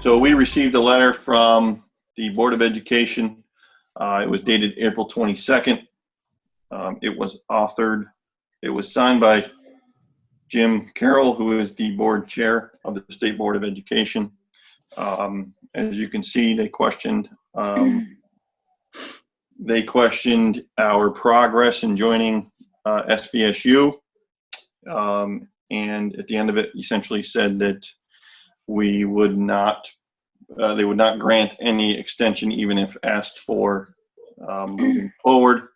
So we received a letter from the Board of Education. It was dated April 22nd. It was signed by Jim Carroll, who is the board chair of the State Board of Education. As you can see, they questioned our progress in joining SVSU. And at the end of it, essentially said that they would not grant any extension, even if asked for, moving forward.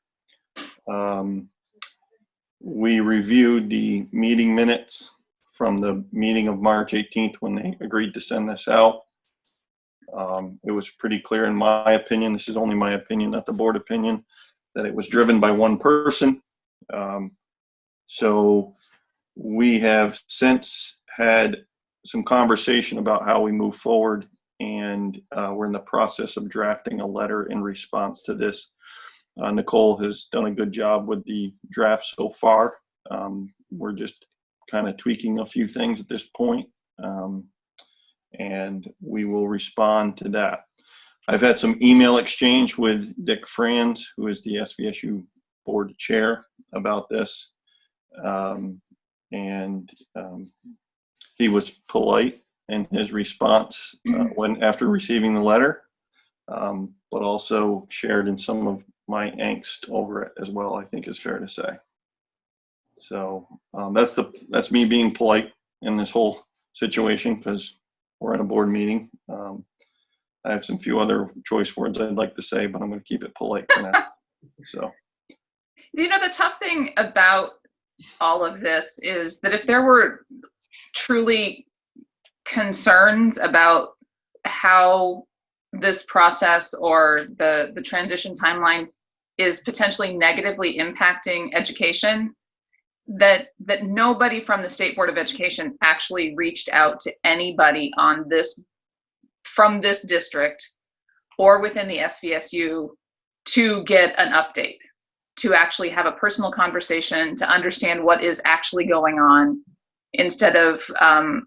We reviewed the meeting minutes from the meeting of March 18th when they agreed to send this out. It was pretty clear, in my opinion, this is only my opinion, not the board opinion, that it was driven by one person. So we have since had some conversation about how we move forward, and we're in the process of drafting a letter in response to this. Nicole has done a good job with the draft so far. We're just kind of tweaking a few things at this point, and we will respond to that. I've had some email exchange with Dick Franz, who is the SVSU board chair, about this. He was polite in his response after receiving the letter, but also shared in some of my angst over it as well, I think is fair to say. So that's me being polite in this whole situation, because we're in a board meeting. I have some few other choice words I'd like to say, but I'm going to keep it polite for now. So, you know, the tough thing about all of this is that if there were truly concerns about how this process or the transition timeline is potentially negatively impacting education, that nobody from the State Board of Education actually reached out to anybody on this, from this district or within the SVSU, to get an update, to actually have a personal conversation, to understand what is actually going on, instead of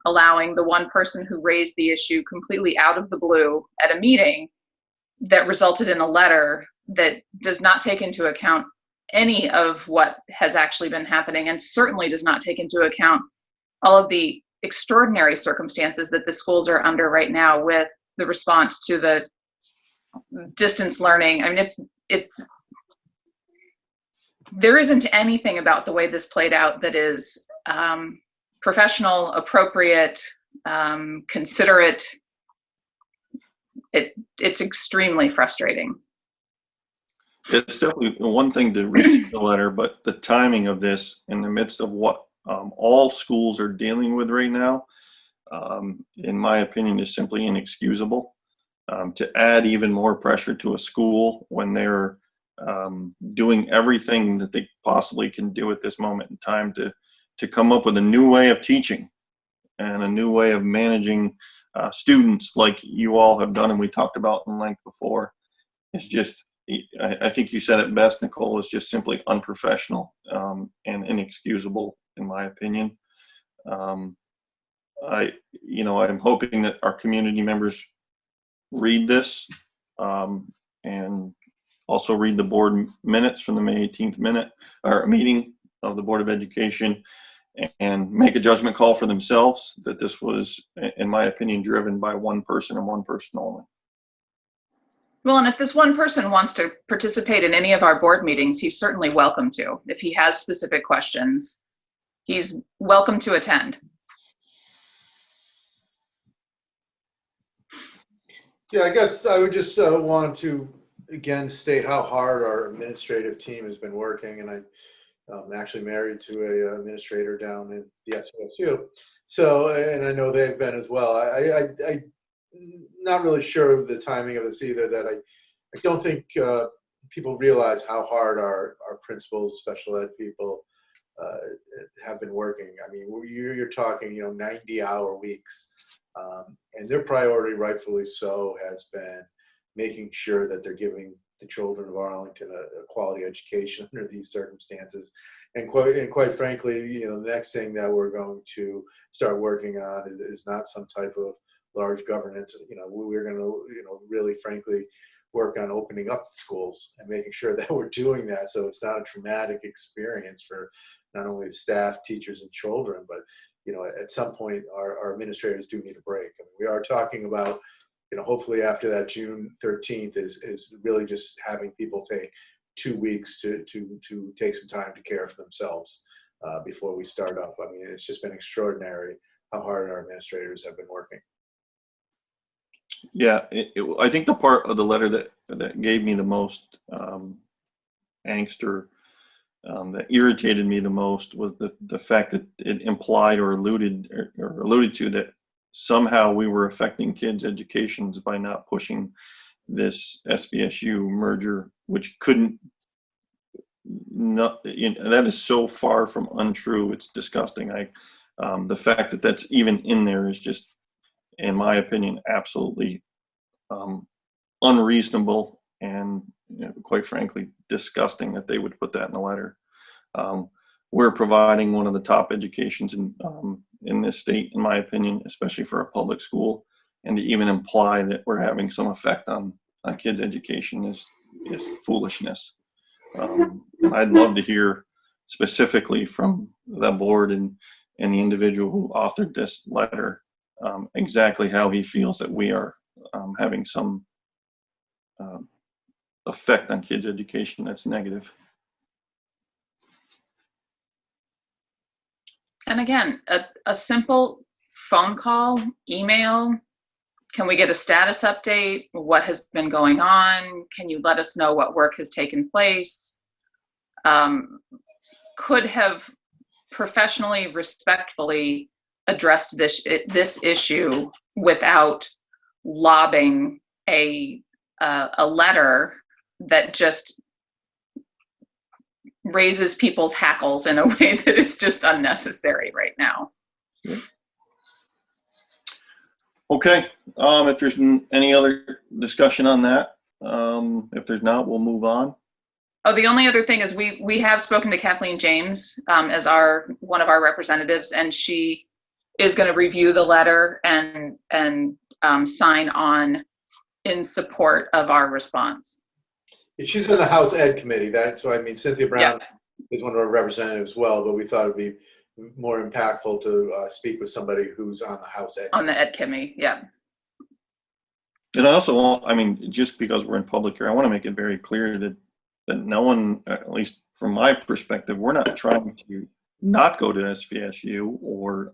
allowing the one person who raised the issue completely out of the blue at a meeting that resulted in a letter that does not take into account any of what has actually been happening, and certainly does not take into account all of the extraordinary circumstances that the schools are under right now with the response to the distance learning. I mean, there isn't anything about the way this played out that is professional, appropriate, considerate. It's extremely frustrating. It's definitely one thing to receive the letter, but the timing of this in the midst of what all schools are dealing with right now, in my opinion, is simply inexcusable. To add even more pressure to a school when they're doing everything that they possibly can do at this moment in time to come up with a new way of teaching and a new way of managing students, like you all have done and we talked about in length before. It's just, I think you said it best, Nicole, is just simply unprofessional and inexcusable, in my opinion. I'm hoping that our community members read this and also read the board minutes from the May 18th meeting of the Board of Education, and make a judgment call for themselves that this was, in my opinion, driven by one person and one person only. Well, and if this one person wants to participate in any of our board meetings, he's certainly welcome to. If he has specific questions, he's welcome to attend. Yeah, I guess I would just want to again state how hard our administrative team has been working, and I'm actually married to a administrator down in the SVSU, so, and I know they've been as well. I'm not really sure of the timing of this either, that I don't think people realize how hard our principals, special ed people have been working. I mean, you're talking, 90-hour weeks, and their priority, rightfully so, has been making sure that they're giving the children of Arlington a quality education under these circumstances. And quite frankly, the next thing that we're going to start working on is not some type of large governance. We're going to, really frankly, work on opening up the schools and making sure that we're doing that so it's not a traumatic experience for not only the staff, teachers, and children, but at some point our administrators do need a break. I mean, we are talking about, hopefully after that June 13th is really just having people take 2 weeks to take some time to care for themselves before we start up. I mean, it's just been extraordinary how hard our administrators have been working. Yeah, I think the part of the letter that gave me the most angst or that irritated me the most was the fact that it implied or alluded to that somehow we were affecting kids' educations by not pushing this SVSU merger, which couldn't. That is so far from untrue. It's disgusting. The fact that that's even in there is just, in my opinion, absolutely unreasonable and, quite frankly, disgusting that they would put that in the letter. We're providing one of the top educations in this state, in my opinion, especially for a public school, and to even imply that we're having some effect on kids' education is foolishness. I'd love to hear specifically from the board and the individual who authored this letter exactly how he feels that we are having some effect on kids' education that's negative. And again, a simple phone call, email. Can we get a status update? What has been going on? Can you let us know what work has taken place? Could have professionally, respectfully addressed this issue without lobbing a letter that just raises people's hackles in a way that is just unnecessary right now. Okay, if there's any other discussion on that, if there's not, we'll move on. Oh, the only other thing is we have spoken to Kathleen James as one of our representatives, and she is going to review the letter and sign on in support of our response. She's in the House Ed Committee. So I mean, Cynthia Brown is one of our representatives as well, but we thought it'd be more impactful to speak with somebody who's on the House Ed. On the Ed Committee, yeah. And I also want, I mean, just because we're in public here, I want to make it very clear that no one, at least from my perspective, we're not trying to not go to SVSU or,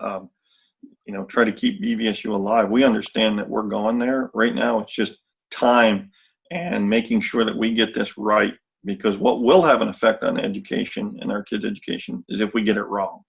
try to keep BVSU alive. We understand that we're going there. Right now, it's just time and making sure that we get this right, because what will have an effect on education and our kids' education is if we get it wrong.